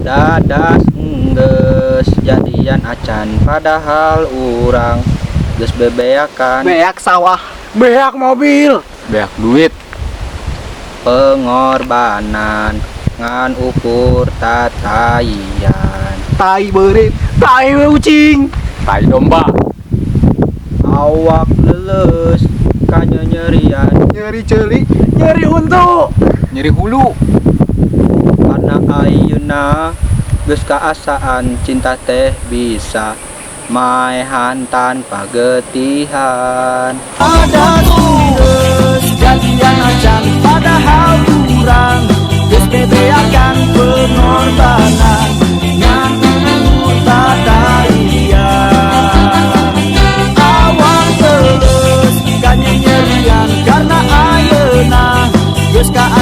dadas enggeus jadian acan padahal urang geus bebeakan beak sawah, beak mobil, beak duit, pengorbanan ngan ukur tatayan tai berit, tai ucing, tai domba, awak leles kanyerian nyeri celi, nyeri untu, nyeri hulu, karena ayeuna geus kaasaan cinta teh bisa maehan tanpa getihan. ada geus jadian acan padahal urang geus bebeakan pengorbanan ngan ukur tatayan awak terus kanyerian karena ayeuna geus ka